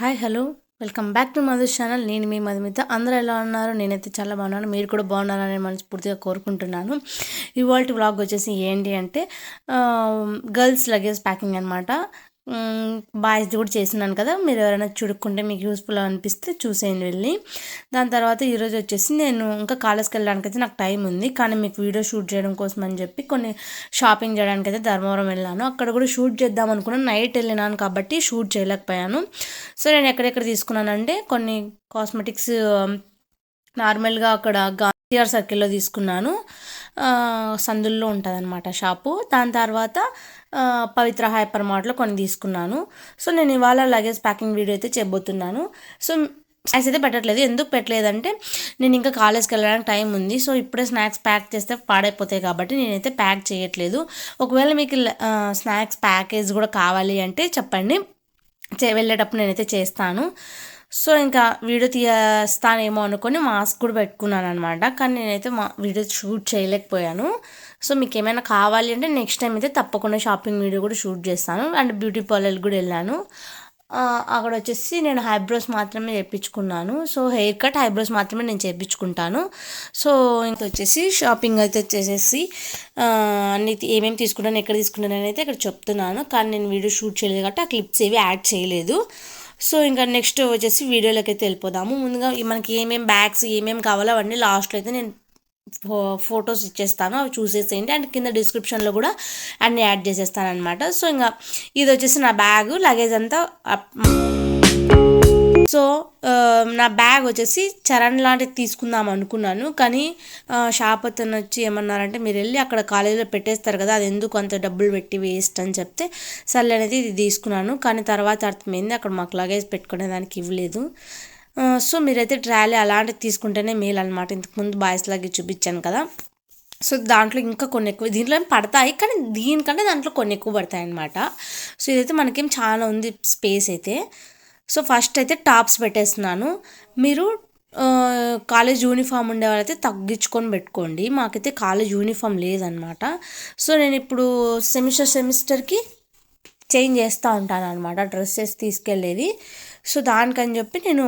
Hi hello welcome back to Madhu's channel. నేను మీ మధుమిత. అందరూ ఎలా ఉన్నారు? నేనైతే చాలా బాగున్నాను. మీరు కూడా బాగున్నారని మనస్ఫూర్తిగా కోరుకుంటున్నాను. ఇవాళ వ్లాగ్ వచ్చేసి ఏంటి అంటే గర్ల్స్ లగేజ్ ప్యాకింగ్ అనమాట. బాయ్స్ది కూడా చేస్తున్నాను కదా, మీరు ఎవరైనా చూడుకుంటే మీకు యూస్ఫుల్ అనిపిస్తే చూసేయండి వెళ్ళి. దాని తర్వాత ఈరోజు వచ్చేసి నేను ఇంకా కాలేజ్కి వెళ్ళడానికి అయితే నాకు టైం ఉంది, కానీ మీకు వీడియో షూట్ చేయడం కోసం అని చెప్పి కొన్ని షాపింగ్ చేయడానికి అయితే ధర్మవరం వెళ్ళాను. అక్కడ కూడా షూట్ చేద్దాం అనుకున్నాను, నైట్ వెళ్ళినాను కాబట్టి షూట్ చేయలేకపోయాను. సో నేను ఎక్కడెక్కడ తీసుకున్నానంటే కొన్ని కాస్మెటిక్స్ నార్మల్గా అక్కడ గాంధీఆర్ సర్కిల్లో తీసుకున్నాను, సందుల్లో ఉంటుంది అనమాట షాపు. దాని తర్వాత పవిత్ర హైపర్ మార్ట్లో కొన్ని తీసుకున్నాను. సో నేను ఇవాళ లగేజ్ ప్యాకింగ్ వీడియో అయితే చేయబోతున్నాను. సో స్నాక్స్ అయితే పెట్టట్లేదు. ఎందుకు పెట్టలేదంటే నేను ఇంకా కాలేజ్కి వెళ్ళడానికి టైం ఉంది. సో ఇప్పుడే స్నాక్స్ ప్యాక్ చేస్తే పాడైపోతాయి కాబట్టి నేనైతే ప్యాక్ చేయట్లేదు. ఒకవేళ మీకు స్నాక్స్ ప్యాకేజ్ కూడా కావాలి అంటే చెప్పండి, వెళ్ళేటప్పుడు నేనైతే చేస్తాను. సో ఇంకా వీడియో తీస్తానేమో అనుకొని మాస్క్ కూడా పెట్టుకున్నాను అనమాట, కానీ నేనైతే వీడియో షూట్ చేయలేకపోయాను. సో మీకు ఏమైనా కావాలి అంటే నెక్స్ట్ టైం అయితే తప్పకుండా షాపింగ్ వీడియో కూడా షూట్ చేస్తాను. అండ్ బ్యూటీ పార్లర్కి కూడా వెళ్ళాను. అక్కడ వచ్చేసి నేను ఐబ్రోస్ మాత్రమే చేయించుకున్నాను. సో హెయిర్ కట్, ఐబ్రోస్ మాత్రమే నేను చేయించుకుంటాను. సో ఇంకా వచ్చేసి షాపింగ్ అయితే వచ్చేసేసి అన్ని ఏమేమి తీసుకుంటాను, ఎక్కడ తీసుకుంటాను అయితే ఇక్కడ చెప్తున్నాను, కానీ నేను వీడియో షూట్ చేయలేదు కాబట్టి ఆ క్లిప్స్ ఏవి యాడ్ చేయలేదు. సో ఇంకా నెక్స్ట్ వచ్చేసి వీడియోలోకి అయితే వెళ్ళిపోదాము. ముందుగా మనకి ఏమేమి బ్యాగ్స్ ఏమేమి కావాలో అవన్నీ లాస్ట్లో అయితే నేను ఫొటోస్ ఇచ్చేస్తాను, అవి చూసేసేయండి. అండ్ కింద డిస్క్రిప్షన్లో కూడా అన్నీ యాడ్ చేసేస్తాను అనమాట. సో ఇంకా ఇది వచ్చేసి నా బ్యాగ్ లగేజ్ అంతా. సో నా బ్యాగ్ వచ్చేసి చరణ్ లాంటిది తీసుకుందాం అనుకున్నాను, కానీ షాప్ అతను వచ్చి ఏమన్నారంటే మీరు వెళ్ళి అక్కడ కాలేజీలో పెట్టేస్తారు కదా, అది ఎందుకు అంత డబ్బులు పెట్టి వేస్ట్ అని చెప్తే సర్లే అనేది ఇది తీసుకున్నాను. కానీ తర్వాత అర్థమైంది అక్కడ మాకు లగేజ్ పెట్టుకునే దానికి ఇవ్వలేదు. సో మీరైతే ట్రాలీ అలాంటివి తీసుకుంటేనే మేలు అనమాట. ఇంతకుముందు బాయ్స్ లగేజ్ చూపించాను కదా, సో దాంట్లో ఇంకా కొన్ని ఎక్కువ దీంట్లో పడతాయి, కానీ దీనికంటే దాంట్లో కొన్ని ఎక్కువ పడతాయి అనమాట. సో ఇదైతే మనకేం చాలా ఉంది స్పేస్ అయితే. సో ఫస్ట్ అయితే టాప్స్ పెట్టేస్తున్నాను. మీరు కాలేజ్ యూనిఫామ్ ఉండే వాళ్ళైతే తగ్గించుకొని పెట్టుకోండి. మాకైతే కాలేజ్ యూనిఫామ్ లేదనమాట. సో నేను ఇప్పుడు సెమిస్టర్కి చేంజ్ చేస్తూ ఉంటాను అనమాట డ్రెస్సెస్ తీసుకెళ్ళేది. సో దానికని చెప్పి నేను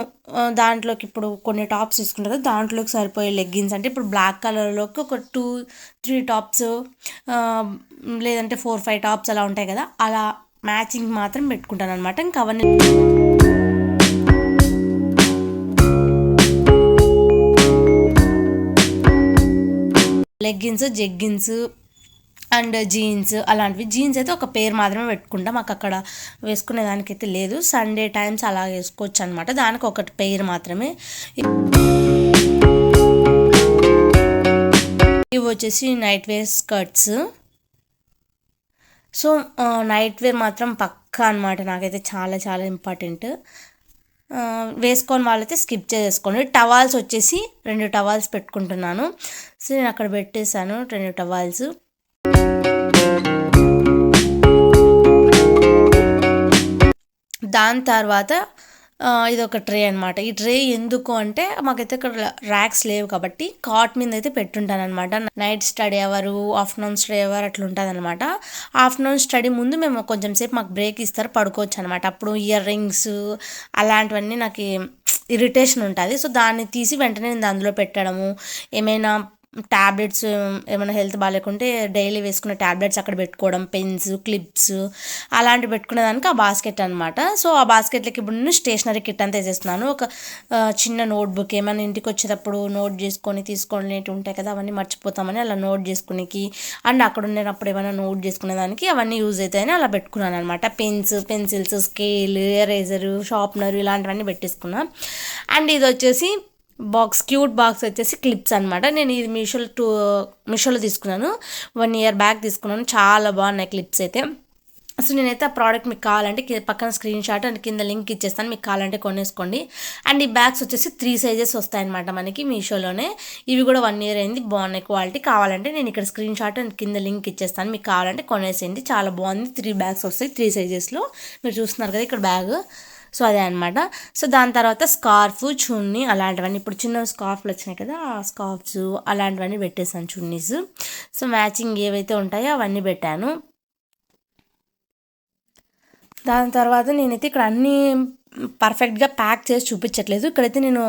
దాంట్లోకి ఇప్పుడు కొన్ని టాప్స్ తీసుకుంటాను, దాంట్లోకి సరిపోయే లెగ్గిన్స్ అంటే ఇప్పుడు బ్లాక్ కలర్లోకి ఒక 2-3 టాప్స్, లేదంటే 4-5 టాప్స్ అలా ఉంటాయి కదా, అలా మ్యాచింగ్ మాత్రం పెట్టుకుంటాను అనమాట. ఇంకా అవన్నీ లెగ్గిన్స్, జెగ్గిన్స్ అండ్ జీన్స్ అలాంటివి. జీన్స్ అయితే ఒక పేరు మాత్రమే పెట్టుకుంటాం, మాకు అక్కడ వేసుకునే దానికైతే లేదు. సండే టైమ్స్ అలా వేసుకోవచ్చు అనమాట, దానికి ఒకటి పేరు మాత్రమే. ఇవి వచ్చేసి night wear skirts. So night wear మాత్రం పక్కా అనమాట, నాకైతే చాలా చాలా ఇంపార్టెంట్. వేసుకొని వాళ్ళైతే స్కిప్ చేసుకోండి. టవాల్స్ వచ్చేసి 2 టవాల్స్ పెట్టుకుంటున్నాను. సో నేను అక్కడ పెట్టేశాను 2 టవాల్స్. దాని తర్వాత ఇది ఒక ట్రే అనమాట. ఈ ట్రే ఎందుకు అంటే మాకైతే ఇక్కడ ర్యాక్స్ లేవు కాబట్టి కాట్ మీద అయితే పెట్టుంటాను అనమాట. Night study hour, afternoon study hour అట్లా ఉంటుంది అనమాట. ఆఫ్టర్నూన్ స్టడీ ముందు మేము కొంచెం సేపు మాకు బ్రేక్ ఇస్తారు, పడుకోవచ్చు అనమాట. అప్పుడు ఇయర్ రింగ్స్ అలాంటివన్నీ నాకు ఇరిటేషన్ ఉంటుంది. సో దాన్ని తీసి వెంటనే నేను అందులో పెట్టడము, ఏమైనా ట్యాబ్లెట్స్ ఏమైనా హెల్త్ బాగాలేకుంటే డైలీ వేసుకునే ట్యాబ్లెట్స్ అక్కడ పెట్టుకోవడం, పెన్స్, క్లిప్స్ అలాంటివి పెట్టుకునేదానికి ఆ బాస్కెట్ అనమాట. సో ఆ బాస్కెట్లకి ఇప్పుడు నేను స్టేషనరీ కిట్ అంతా వేసేస్తున్నాను. ఒక చిన్న నోట్బుక్, ఏమైనా ఇంటికి వచ్చేటప్పుడు నోట్ చేసుకొని తీసుకునేవి ఉంటాయి కదా, అవన్నీ మర్చిపోతామని అలా నోట్ చేసుకునేకి, అండ్ అక్కడ ఉండేటప్పుడు ఏమైనా నోట్ చేసుకునేదానికి అవన్నీ యూజ్ అవుతాయని అలా పెట్టుకున్నాను అనమాట. Pens, pencils, scale, eraser, sharpener ఇలాంటివన్నీ పెట్టేసుకున్నాను. అండ్ ఇది వచ్చేసి క్యూట్ బాక్స్ వచ్చేసి క్లిప్స్ అనమాట. నేను ఇది మీషోలో తీసుకున్నాను, 1 year బ్యాక్ తీసుకున్నాను. చాలా బాగున్నాయి క్లిప్స్ అయితే. సో నేనైతే ఆ ప్రోడక్ట్ మీకు కావాలంటే పక్కన స్క్రీన్ షాట్ అండ్ కింద లింక్ ఇచ్చేస్తాను, మీకు కావాలంటే కొనేసుకోండి. అండ్ ఈ బ్యాగ్స్ వచ్చేసి 3 sizes వస్తాయన్నమాట మనకి మీషోలోనే. ఇవి కూడా 1 year అయింది, బాగున్నాయి క్వాలిటీ. కావాలంటే నేను ఇక్కడ స్క్రీన్ షాట్ అండ్ కింద లింక్ ఇచ్చేస్తాను, మీకు కావాలంటే కొనేసేయండి. చాలా బాగుంది. 3 bags వస్తాయి 3 sizesలో. మీరు చూస్తున్నారు కదా ఇక్కడ బ్యాగ్. సో అదే అనమాట. సో దాని తర్వాత స్కార్ఫ్, చున్నీ అలాంటివన్నీ, ఇప్పుడు చిన్న స్కార్ఫ్లు వచ్చినాయి కదా, ఆ స్కార్ఫ్స్ అలాంటివన్నీ పెట్టేసాను, చున్నీస్. సో మ్యాచింగ్ ఏవైతే ఉంటాయో అవన్నీ పెట్టాను. దాని తర్వాత నేనైతే ఇక్కడ అన్నీ పర్ఫెక్ట్గా ప్యాక్ చేసి చూపించట్లేదు. ఇక్కడైతే నేను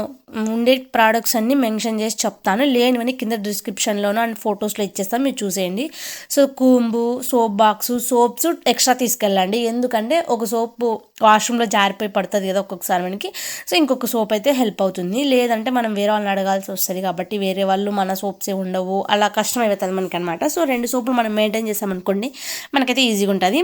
ఉండే ప్రోడక్ట్స్ అన్నీ మెన్షన్ చేసి చెప్తాను, లేనివన్నీ కింద డిస్క్రిప్షన్లోనూ అండ్ ఫొటోస్లో ఇచ్చేస్తాను, మీరు చూసేయండి. So comb, soap box, soaps extra తీసుకెళ్ళండి, ఎందుకంటే ఒక సోపు వాష్రూమ్లో జారిపోయి పడుతుంది కదా ఒక్కొక్కసారి మనకి. సో ఇంకొక సోప్ అయితే హెల్ప్ అవుతుంది, లేదంటే మనం వేరే వాళ్ళని అడగాల్సి వస్తుంది కాబట్టి వేరే వాళ్ళు మన సోప్సే ఉండవు, అలా కష్టం అయిపోతుంది మనకి అనమాట. సో 2 సోపులు మనం మెయింటైన్ చేసామనుకోండి మనకైతే ఈజీగా ఉంటుంది.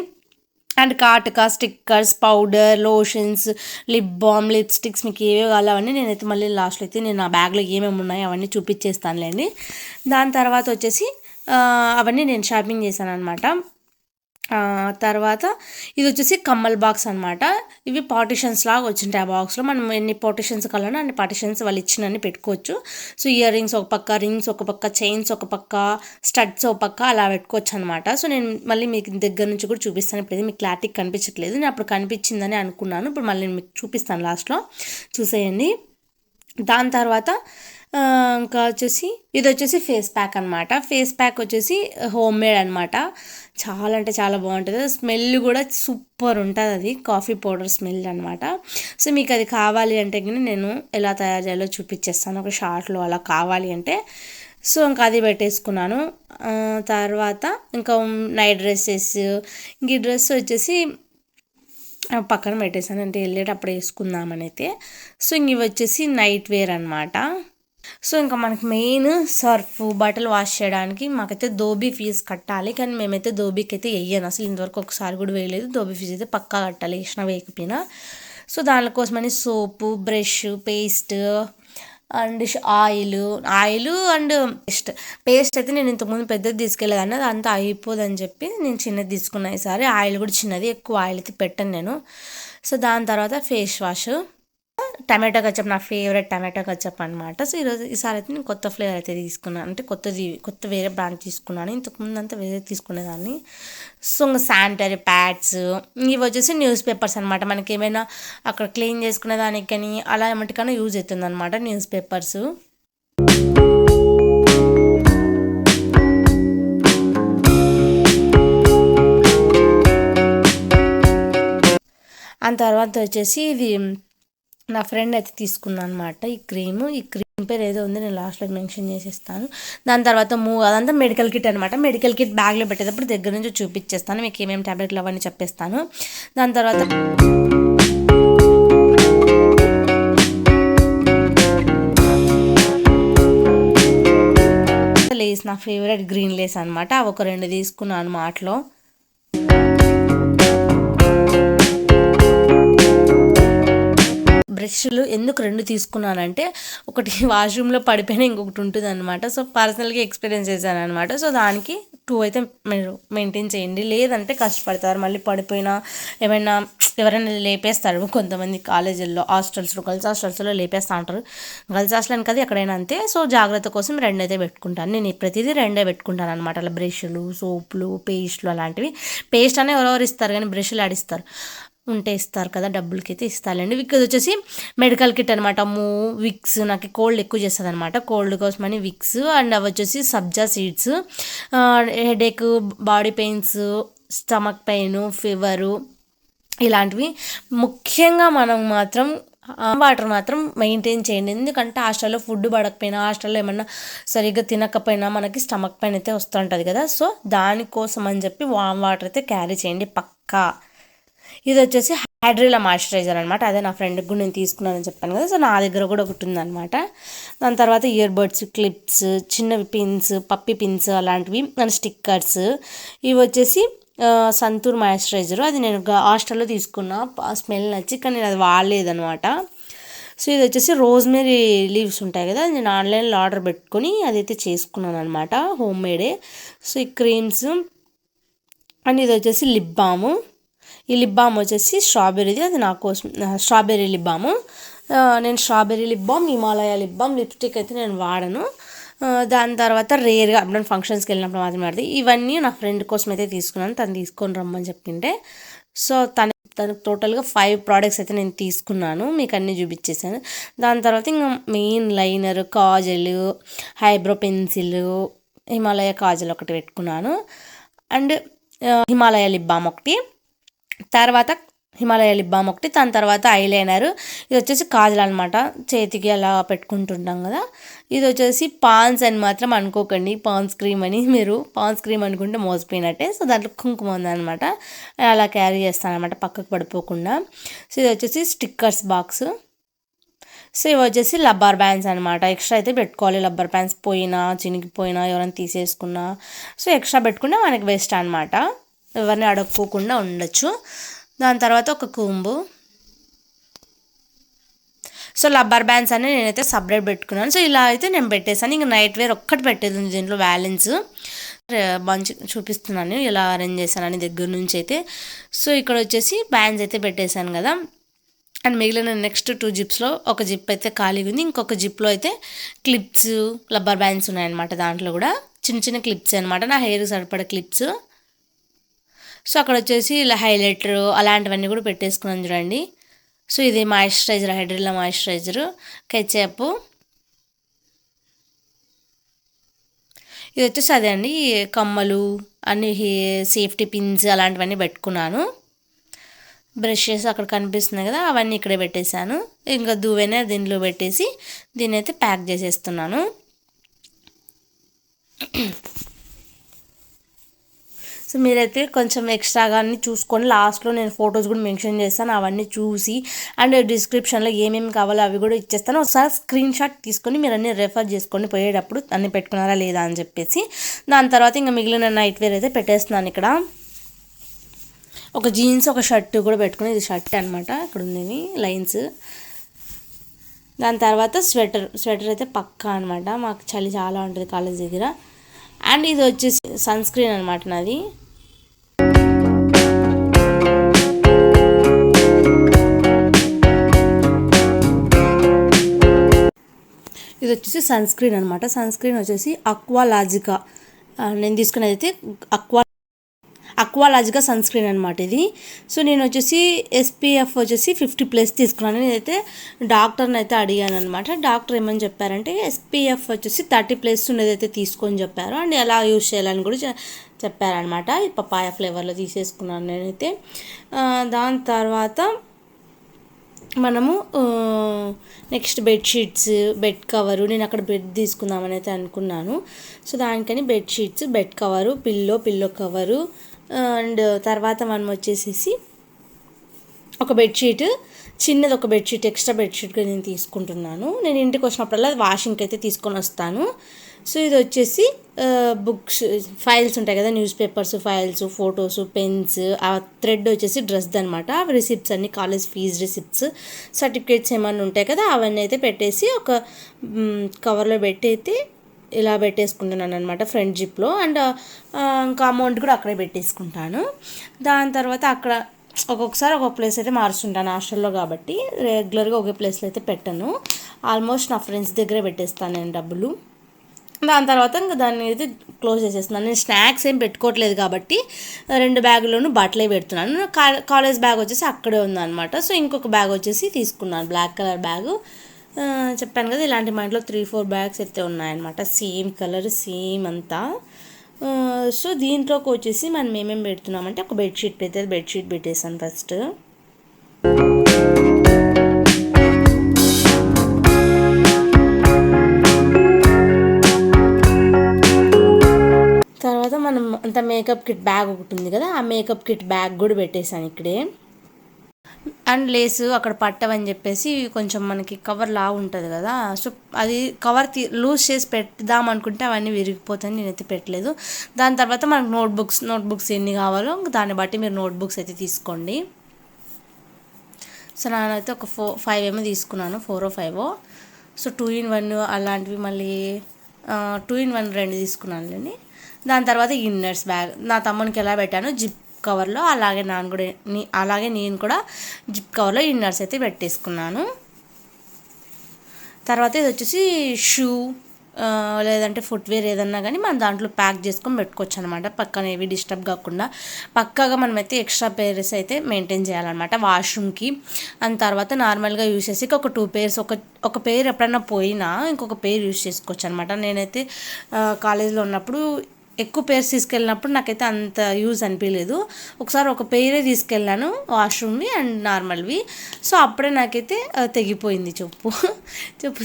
అండ్ కాటుక, stickers, powder, lotions, lip balm, lipsticks, మీకు ఏవే కావాలని నేనైతే మళ్ళీ లాస్ట్లో అయితే నేను నా బ్యాగ్లో ఏమేమి ఉన్నాయో అవన్నీ చూపించేస్తానులేండి. దాని తర్వాత వచ్చేసి అవన్నీ నేను షాపింగ్ చేశాను అనమాట. తర్వాత ఇది వచ్చేసి కమ్మల్ బాక్స్ అనమాట. ఇవి పార్టిషన్స్ లాగా వచ్చింటాయి. ఆ బాక్స్లో మనం ఎన్ని పార్టిషన్స్ కావాలన్నా అన్ని పార్టిషన్స్ వాళ్ళు ఇచ్చినన్ని పెట్టుకోవచ్చు. సో ఇయర్ రింగ్స్ ఒక పక్క, రింగ్స్ ఒక పక్క, చైన్స్ ఒక పక్క, స్టడ్స్ ఒక పక్క అలా పెట్టుకోవచ్చు అనమాట. సో నేను మళ్ళీ మీకు దగ్గర నుంచి కూడా చూపిస్తాను. ఇప్పుడు మీకు క్లారిటీ కనిపించట్లేదు, నేను అప్పుడు కనిపించిందని అనుకున్నాను, ఇప్పుడు మళ్ళీ నేను మీకు చూపిస్తాను, లాస్ట్లో చూసేయండి. దాని తర్వాత ఇంకా వచ్చేసి ఇది వచ్చేసి ఫేస్ ప్యాక్ అనమాట. ఫేస్ ప్యాక్ వచ్చేసి హోమ్ మేడ్ అనమాట. చాలా అంటే చాలా బాగుంటుంది, స్మెల్ కూడా సూపర్ ఉంటుంది, అది కాఫీ పౌడర్ స్మెల్ అనమాట. సో మీకు అది కావాలి అంటే కానీ నేను ఎలా తయారు చేయాలో చూపించేస్తాను ఒక షార్ట్లో, అలా కావాలి అంటే. సో ఇంకా అది పెట్టేసుకున్నాను. తర్వాత ఇంకా నైట్ డ్రెస్సెస్, ఇంక ఈ డ్రెస్ వచ్చేసి పక్కన పెట్టేసాను, అంటే వెళ్ళేటప్పుడు వేసుకుందామని అయితే. సో ఇంక ఇవి వచ్చేసి నైట్ వేర్ అనమాట. సో ఇంకా మనకి మెయిన్ సర్ఫ్, బట్టలు వాష్ చేయడానికి మాకైతే దోబీ ఫీజు కట్టాలి, కానీ మేమైతే దోబీకి అయితే వేయను, అసలు ఇంతవరకు ఒకసారి కూడా వేయలేదు. దోబీ ఫీజు అయితే పక్కా కట్టాలి, వేసినా వేయకపోయినా. సో దానికోసమని soap, brush, paste and oil and paste అయితే నేను ఇంతకుముందు పెద్దది తీసుకెళ్ళేదాన్ని, అది అంతా అయిపోదని చెప్పి నేను చిన్నది తీసుకున్నా ఈసారి. ఆయిల్ కూడా చిన్నది, ఎక్కువ ఆయిల్ అయితే పెట్టను నేను. సో దాని తర్వాత ఫేస్ వాష్, టమాటో కచ్చప్, నా ఫేవరెట్ టమాటో కచ్చప్ అనమాట. సో ఈసారి అయితే నేను కొత్త ఫ్లేవర్ అయితే తీసుకున్నాను, అంటే కొత్త వేరే బ్రాండ్ తీసుకున్నాను, ఇంతకుముందు అంతా వేరే తీసుకునేదాన్ని. సో ఇంకా శానిటరీ ప్యాడ్స్, ఇవి వచ్చేసి న్యూస్ పేపర్స్ అనమాట. మనకి ఏమైనా అక్కడ క్లీన్ చేసుకునే దానికి కానీ అలా ఏమటికైనా యూజ్ అవుతుంది అనమాట న్యూస్ పేపర్స్. ఆ తర్వాత వచ్చేసి ఇది నా ఫ్రెండ్ అయితే తీసుకున్నాను అనమాట, ఈ క్రీమ్ పేరు ఏదో ఉంది, నేను లాస్ట్లో మెన్షన్ చేసేస్తాను. దాని తర్వాత అదంతా మెడికల్ కిట్ అనమాట. మెడికల్ కిట్ బ్యాగ్లో పెట్టేటప్పుడు దగ్గర నుంచి చూపించేస్తాను, మీకు ఏమేమి ట్యాబ్లెట్లు అవన్నీ చెప్పేస్తాను. దాని తర్వాత లేస్, నా ఫేవరెట్ గ్రీన్ లేస్ అనమాట, అవి ఒక 2 తీసుకున్నాను మాటలో. బ్రష్లు ఎందుకు 2 తీసుకున్నానంటే, ఒకటి వాష్రూమ్లో పడిపోయినా ఇంకొకటి ఉంటుంది అనమాట. సో పర్సనల్గా ఎక్స్పీరియన్స్ చేశాను అనమాట. సో దానికి 2 అయితే మీరు మెయింటైన్ చేయండి, లేదంటే కష్టపడతారు. మళ్ళీ పడిపోయినా ఏమైనా ఎవరైనా లేపేస్తారు కొంతమంది కాలేజీల్లో, గర్ల్స్ హాస్టల్స్లో లేపేస్తూ ఉంటారు. గర్ల్స్ హాస్టల్ అని కదా ఎక్కడైనా అంతే. సో జాగ్రత్త కోసం 2 అయితే పెట్టుకుంటాను నేను, ప్రతిదీ 2 పెట్టుకుంటాను అనమాట. అలా బ్రష్లు, సోపులు, పేస్ట్లు అలాంటివి. పేస్ట్ అనే ఎవరెవరు ఇస్తారు కానీ బ్రష్లు ఆడిస్తారు ఉంటే ఇస్తారు కదా, డబ్బులకి అయితే ఇస్తారండి. విక్స్ వచ్చేసి మెడికల్ కిట్ అనమాట. విక్స్, నాకు కోల్డ్ ఎక్కువ చేస్తుంది అనమాట, కోల్డ్ కోసమని విక్స్. అండ్ అవి వచ్చేసి సబ్జా seeds, headache, body pains, stomach pain, fever ఇలాంటివి. ముఖ్యంగా మనం మాత్రం వాటర్ మాత్రం మెయింటైన్ చేయండి, ఎందుకంటే హాస్టల్లో ఫుడ్ పడకపోయినా, హాస్టల్లో ఏమన్నా సరిగ్గా తినకపోయినా మనకి స్టమక్ పెయిన్ అయితే వస్తుంటుంది కదా. సో దానికోసం అని చెప్పి వామ్ వాటర్ అయితే క్యారీ చేయండి పక్కా. ఇది వచ్చేసి హైడ్రిలా మాయిశ్చరైజర్ అనమాట, అదే నా ఫ్రెండ్కి కూడా నేను తీసుకున్నానని చెప్పాను కదా. సో నా దగ్గర కూడా ఒకటి ఉందన్నమాట. దాని తర్వాత ఇయర్ బడ్స్, క్లిప్స్, చిన్నవి పిన్స్, పప్పి పిన్స్ అలాంటివి, అండ్ స్టిక్కర్స్. ఇవి వచ్చేసి సంతూర్ మాయిశ్చరైజర్, అది నేను హాస్టల్లో తీసుకున్నా, స్మెల్ నచ్చి, కానీ నేను అది వాడలేదనమాట. సో ఇది వచ్చేసి రోజ్మెరీ లీవ్స్ ఉంటాయి కదా, నేను ఆన్లైన్లో ఆర్డర్ పెట్టుకొని అదైతే చేసుకున్నాను అనమాట, హోమ్ మేడే. సో ఈ క్రీమ్స్. అండ్ ఇది వచ్చేసి లిప్ బాము. ఈ లిప్ బామ్ వచ్చేసి స్ట్రాబెర్రీది, అది నా కోసం స్ట్రాబెర్రీ లిప్ బాము. నేను strawberry lip balm, Himalaya lip balm, lipstick అయితే నేను వాడను. దాని తర్వాత రేర్గా అప్పుడు ఫంక్షన్స్కి వెళ్ళినప్పుడు మాత్రం వాడది. ఇవన్నీ నా ఫ్రెండ్ కోసం అయితే తీసుకున్నాను, తను తీసుకొని రమ్మని చెప్పింటే. సో తనకు టోటల్గా 5 ప్రోడక్ట్స్ అయితే నేను తీసుకున్నాను, మీకు అన్నీ చూపించేసాను. దాని తర్వాత ఇంకా main liner, Kajal, eyebrow pencil, Himalaya Kajal ఒకటి పెట్టుకున్నాను. అండ్ హిమాలయ లిప్ బామ్ ఒకటి. తర్వాత హిమాలయ లిప్ బామ్ ఒకటి, దాని తర్వాత ఐలైనర్. ఇది వచ్చేసి కాజల్ అనమాట, చేతికి అలా పెట్టుకుంటుంటాం కదా. ఇది వచ్చేసి పాన్స్ అని మాత్రం అనుకోకండి, పాన్స్ క్రీమ్ అని. మీరు పాన్స్ క్రీమ్ అనుకుంటే మోసపోయినట్టే. సో దాంట్లో కుంకుమ ఉందనమాట, అలా క్యారీ చేస్తాను అనమాట పక్కకు పడిపోకుండా. సో ఇది వచ్చేసి స్టిక్కర్స్ బాక్స్. సో ఇవి వచ్చేసి రబ్బర్ బ్యాండ్స్ అనమాట. ఎక్స్ట్రా అయితే పెట్టుకోవాలి, రబ్బర్ బ్యాండ్స్ పోయినా చినిగిపోయినా ఎవరైనా తీసేసుకున్నా సో ఎక్స్ట్రా పెట్టుకుంటే మనకి బెస్ట్ అనమాట, ఎవరిని అడగకోకుండా ఉండొచ్చు. దాని తర్వాత ఒక కూంబు. సో రబ్బర్ బ్యాండ్స్ అని నేనైతే సపరేట్ పెట్టుకున్నాను. సో ఇలా అయితే నేను పెట్టేసాను. ఇంకా నైట్ వేర్ ఒక్కటి పెట్టేది ఉంది దీంట్లో బ్యాలెన్స్. మంచి చూపిస్తున్నాను ఇలా అరేంజ్ చేశానని దగ్గర నుంచి అయితే. సో ఇక్కడ వచ్చేసి బ్యాండ్స్ అయితే పెట్టేశాను కదా. అండ్ మిగిలిన నెక్స్ట్ 2 జిప్స్లో ఒక జిప్ అయితే ఖాళీగా ఉంది, ఇంకొక జిప్లో అయితే క్లిప్స్ రబ్బర్ బ్యాండ్స్ ఉన్నాయన్నమాట. దాంట్లో కూడా చిన్న చిన్న క్లిప్స్ అనమాట, నా హెయిర్ సరిపడే క్లిప్స్. సో అక్కడ వచ్చేసి ఇలా హైలైటర్ అలాంటివన్నీ కూడా పెట్టేసుకున్నాను చూడండి. సో ఇది మాయిశ్చరైజర్, హైడ్రిల్లా మాయిశ్చరైజరు, కెచప్. ఇది వచ్చేసి అదే అండి, కమ్మలు అన్ని సేఫ్టీ పిన్స్ అలాంటివన్నీ పెట్టుకున్నాను. బ్రషెస్ అక్కడ కనిపిస్తున్నాయి కదా, అవన్నీ ఇక్కడే పెట్టేశాను. ఇంకా దువ్వెన దీంట్లో పెట్టేసి దీన్ని అయితే ప్యాక్ చేసేస్తున్నాను. సో మీరైతే కొంచెం ఎక్స్ట్రాగా అన్నీ చూసుకొని లాస్ట్లో నేను ఫొటోస్ కూడా మెన్షన్ చేస్తాను, అవన్నీ చూసి అండ్ డిస్క్రిప్షన్లో ఏమేమి కావాలో అవి కూడా ఇచ్చేస్తాను. ఒకసారి స్క్రీన్ షాట్ తీసుకొని మీరు అన్నీ రెఫర్ చేసుకొని పోయేటప్పుడు అన్నీ పెట్టుకున్నారా లేదా అని చెప్పేసి. దాని తర్వాత ఇంకా మిగిలిన నైట్ వేర్ అయితే పెట్టేస్తున్నాను. ఇక్కడ ఒక జీన్స్ ఒక షర్ట్ కూడా పెట్టుకుని, ఇది షర్ట్ అనమాట, ఇక్కడ ఉంది లైన్స్. దాని తర్వాత స్వెటర్ అయితే పక్కా అనమాట, మాకు చలి చాలా ఉంటుంది కాలేజ్ దగ్గర. అండ్ ఇది వచ్చేసి సన్ స్క్రీన్ అనమాట నాది. ఇది వచ్చేసి సన్ స్క్రీన్ అనమాట. సన్ స్క్రీన్ వచ్చేసి అక్వాలాజికా, నేను తీసుకునేది అయితే అక్వాలాజికా సన్ స్క్రీన్ అనమాట ఇది. సో నేను వచ్చేసి SPF వచ్చేసి 50+ తీసుకున్నాను. నేనైతే డాక్టర్ని అయితే అడిగాను అనమాట. డాక్టర్ ఏమని చెప్పారంటే SPF వచ్చేసి 30+ ఉండేది అయితే తీసుకొని చెప్పారు. అండ్ ఎలా యూజ్ చేయాలని కూడా చెప్పారనమాట. ఈ పపాయ ఫ్లేవర్లో తీసేసుకున్నాను నేనైతే. దాని తర్వాత మనము నెక్స్ట్ బెడ్షీట్స్, బెడ్ కవరు, నేను అక్కడ బెడ్ తీసుకుందామని అయితే అనుకున్నాను. సో దానికని bedsheets, bed cover, pillow cover, and తర్వాత మనం వచ్చేసేసి ఒక బెడ్షీట్, చిన్నది ఒక బెడ్షీట్, ఎక్స్ట్రా బెడ్షీట్గా నేను తీసుకుంటున్నాను. నేను ఇంటికి వచ్చినప్పుడల్లా వాషింగ్కి అయితే తీసుకొని వస్తాను. సో ఇది వచ్చేసి బుక్స్, ఫైల్స్ ఉంటాయి కదా, news papers, files, photos, pens. ఆ థ్రెడ్ వచ్చేసి డ్రెస్ అనమాట. రిసిప్ట్స్ అన్ని, కాలేజ్ ఫీజ్ రిసిప్ట్స్, సర్టిఫికేట్స్ ఏమన్నా ఉంటాయి కదా, అవన్నీ అయితే పెట్టేసి ఒక కవర్లో పెట్టి అయితే ఇలా పెట్టేసుకుంటున్నాను అనమాట ఫ్రంట్ జిప్లో. అండ్ ఇంకా అమౌంట్ కూడా అక్కడే పెట్టేసుకుంటాను. దాని తర్వాత అక్కడ ఒక్కొక్కసారి ఒక్కొక్క ప్లేస్ అయితే మారుస్తుంటాను హాస్టల్లో కాబట్టి, రెగ్యులర్గా ఒకే ప్లేస్లో అయితే పెట్టను. ఆల్మోస్ట్ నా ఫ్రెండ్స్ దగ్గరే పెట్టేస్తాను నేను డబ్బులు. దాని తర్వాత ఇంకా దాన్ని అయితే క్లోజ్ చేసేస్తున్నాను. నేను స్నాక్స్ ఏం పెట్టుకోవట్లేదు కాబట్టి 2 బ్యాగుల్లోనూ బట్టలే పెడుతున్నాను. కాలేజ్ బ్యాగ్ వచ్చేసి అక్కడే ఉందన్నమాట. సో ఇంకొక బ్యాగ్ వచ్చేసి తీసుకున్నాను, బ్లాక్ కలర్ బ్యాగు. చెప్పాను కదా, ఇలాంటి మా ఇంట్లో 3-4 బ్యాగ్స్ అయితే ఉన్నాయన్నమాట, సేమ్ కలర్ సేమ్ అంతా. సో దీంట్లోకి వచ్చేసి మనం ఏమేమి పెడుతున్నామంటే ఒక బెడ్షీట్ పెట్టేసాను ఫస్ట్. తర్వాత మనం అంత మేకప్ కిట్ బ్యాగ్ ఒకటి ఉంది కదా, ఆ మేకప్ కిట్ బ్యాగ్ కూడా పెట్టేశాను ఇక్కడే. అండ్ లేసు అక్కడ పట్టవని చెప్పేసి కొంచెం మనకి కవర్ లా ఉంటుంది కదా, సో అది కవర్ లూజ్ చేసి పెడదాం అనుకుంటే అవన్నీ విరిగిపోతాయి, నేనైతే పెట్టలేదు. దాని తర్వాత మనకు నోట్బుక్స్ ఎన్ని కావాలో దాన్ని బట్టి మీరు నోట్బుక్స్ అయితే తీసుకోండి. సో నేనైతే ఒక 5 ఏమో తీసుకున్నాను, 4 or 5. సో 2-in-1 అలాంటివి, మళ్ళీ 2-in-1 2 తీసుకున్నాను. దాని తర్వాత ఇన్నర్స్ బ్యాగ్ నా తమ్మునికి ఎలా పెట్టాను జిప్ కవర్లో, అలాగే నేను కూడా జిప్ కవర్లో ఇన్నర్స్ అయితే పెట్టేసుకున్నాను. తర్వాత ఇది వచ్చేసి షూ లేదంటే ఫుట్వేర్ ఏదన్నా కానీ మనం దాంట్లో ప్యాక్ చేసుకొని పెట్టుకోవచ్చు అనమాట, పక్కన ఏవి డిస్టర్బ్ కాకుండా. పక్కాగా మనమైతే ఎక్స్ట్రా పేర్స్ అయితే మెయింటైన్ చేయాలన్నమాట వాష్రూమ్కి. అండ్ తర్వాత నార్మల్గా యూజ్ చేసి ఒక 2 pairs, ఒక పేర్ ఎప్పుడైనా పోయినా ఇంకొక పేర్ యూజ్ చేసుకోవచ్చు అనమాట. నేనైతే కాలేజ్లో ఉన్నప్పుడు ఎక్కువ పేర్స్ తీసుకెళ్ళినప్పుడు నాకైతే అంత యూజ్ అనిపించలేదు. ఒకసారి ఒక పేరే తీసుకెళ్ళాను వాష్రూమ్వి అండ్ నార్మల్వి. సో అప్పుడే నాకైతే తెగిపోయింది చెప్పు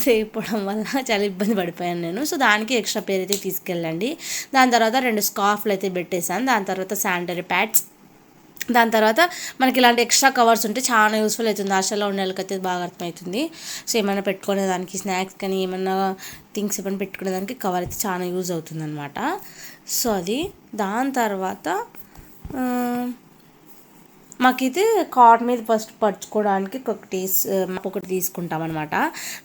తెగిపోవడం వల్ల చాలా ఇబ్బంది పడిపోయాను నేను. సో దానికి ఎక్స్ట్రా పేరు అయితే తీసుకెళ్ళండి. దాని తర్వాత 2 స్కార్ఫ్లు అయితే పెట్టేశాను. దాని తర్వాత శానిటరీ ప్యాడ్స్, దాని తర్వాత మనకి ఇలాంటి ఎక్స్ట్రా కవర్స్ ఉంటే చాలా యూస్ఫుల్ అవుతుంది. హాస్టల్లో ఉండే వాళ్ళకైతే బాగా అర్థమవుతుంది. సో ఏమైనా పెట్టుకునేదానికి స్నాక్స్ కానీ ఏమన్నా థింగ్స్ ఏమైనా పెట్టుకునేదానికి కవర్ అయితే చాలా యూజ్ అవుతుంది అనమాట. సో అది దాని తర్వాత మాకైతే కాట్ మీద ఫస్ట్ పరుచుకోవడానికి ఒకటి తీసుకుంటాం అనమాట.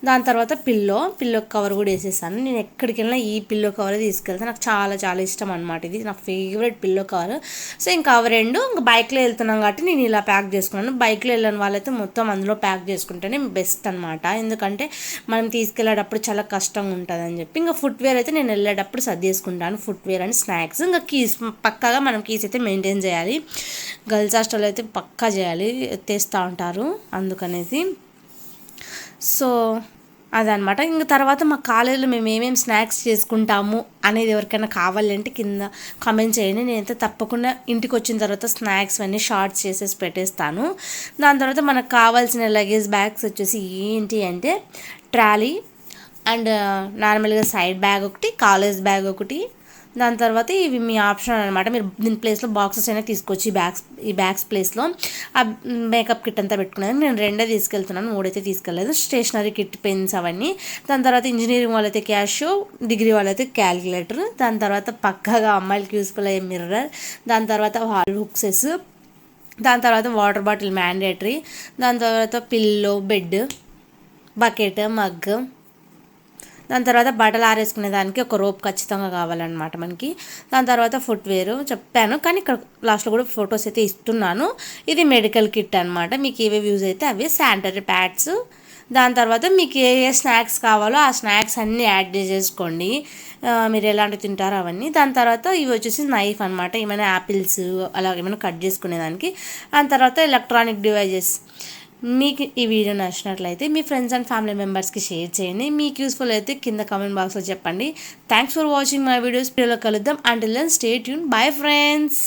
దాని తర్వాత పిల్లో కవర్ కూడా వేసేసాను. నేను ఎక్కడికి వెళ్ళినా ఈ పిల్లో కవర్ తీసుకెళ్తాను. నాకు చాలా చాలా ఇష్టం అనమాట. ఇది నా ఫేవరెట్ పిల్లో కవర్. సో ఇంకా అవి 2 ఇంకా బైక్లో వెళ్తున్నాం కాబట్టి నేను ఇలా ప్యాక్ చేసుకున్నాను. బైక్లో వెళ్ళిన వాళ్ళైతే మొత్తం అందులో ప్యాక్ చేసుకుంటేనే బెస్ట్ అనమాట. ఎందుకంటే మనం తీసుకెళ్ళేటప్పుడు చాలా కష్టంగా ఉంటుంది అని చెప్పి ఇంకా ఫుట్వేర్ అయితే నేను వెళ్ళేటప్పుడు సర్దేసుకుంటాను. ఫుట్వేర్ అండ్ స్నాక్స్, ఇంకా కీస్ పక్కాగా మనం కీస్ అయితే మెయింటైన్ చేయాలి. గర్ల్స్ హాస్టల్ అయితే పక్కా చేయాలి, తెస్తూ ఉంటారు అందుకనేసి. సో అదనమాట. ఇంక తర్వాత మా కాలేజీలో మేము ఏమేమి స్నాక్స్ చేసుకుంటాము అనేది ఎవరికైనా కావాలంటే కింద కామెంట్ చేయండి. నేనైతే తప్పకుండా ఇంటికి వచ్చిన తర్వాత స్నాక్స్ అన్నీ షార్ట్స్ చేసేసి పెట్టేస్తాను. దాని తర్వాత మనకు కావాల్సిన లగేజ్ బ్యాగ్స్ వచ్చేసి ఏంటి అంటే ట్రాలీ అండ్ నార్మల్గా సైడ్ బ్యాగ్ ఒకటి, కాలేజ్ బ్యాగ్ ఒకటి. దాని తర్వాత ఇవి మీ ఆప్షన్ అనమాట. మీరు దీని ప్లేస్లో బాక్సెస్ అయినా తీసుకోవచ్చు. ఈ బ్యాగ్స్ ప్లేస్లో ఆ మేకప్ కిట్ అంతా పెట్టుకున్నాను. నేను 2 తీసుకెళ్తున్నాను, 3 అయితే తీసుకెళ్ళలేదు. స్టేషనరీ కిట్, పెన్స్ అవన్నీ. దాని తర్వాత ఇంజనీరింగ్ వాళ్ళైతే క్యాష్, డిగ్రీ వాళ్ళైతే క్యాలిక్యులేటర్. దాని తర్వాత పక్కాగా అమ్మాయిలకి యూస్ఫుల్ అయ్యే మిర్రర్. దాని తర్వాత వాల్ హుక్సెస్. దాని తర్వాత వాటర్ బాటిల్ మ్యాండేటరీ. దాని తర్వాత పిల్లో, బెడ్, బకెట్, మగ్. దాని తర్వాత బట్టలు ఆరేసుకునే దానికి ఒక రోప్ ఖచ్చితంగా కావాలన్నమాట మనకి. దాని తర్వాత ఫుట్వేర్ చెప్పాను, కానీ ఇక్కడ లాస్ట్లో కూడా ఫొటోస్ అయితే ఇస్తున్నాను. ఇది మెడికల్ కిట్ అనమాట. మీకు ఏవేవి యూజ్ అయితే అవి శానిటరీ ప్యాడ్స్. దాని తర్వాత మీకు ఏ స్నాక్స్ కావాలో ఆ స్నాక్స్ అన్నీ యాడ్ చేసేసుకోండి, మీరు ఎలాంటివి తింటారో అవన్నీ. దాని తర్వాత ఇవి వచ్చేసి నైఫ్ అనమాట, ఏమైనా యాపిల్స్ అలా ఏమైనా కట్ చేసుకునేదానికి. దాని తర్వాత ఎలక్ట్రానిక్ డివైజెస్. మీకు ఈ వీడియో నచ్చినట్లయితే మీ ఫ్రెండ్స్ అండ్ ఫ్యామిలీ మెంబర్స్కి షేర్ చేయండి. మీకు యూస్ఫుల్ అయితే కింద కామెంట్ బాక్స్లో చెప్పండి. Thanks for watching my videos. వీడియోలో కలుద్దాం. Until then stay tune. Bye friends.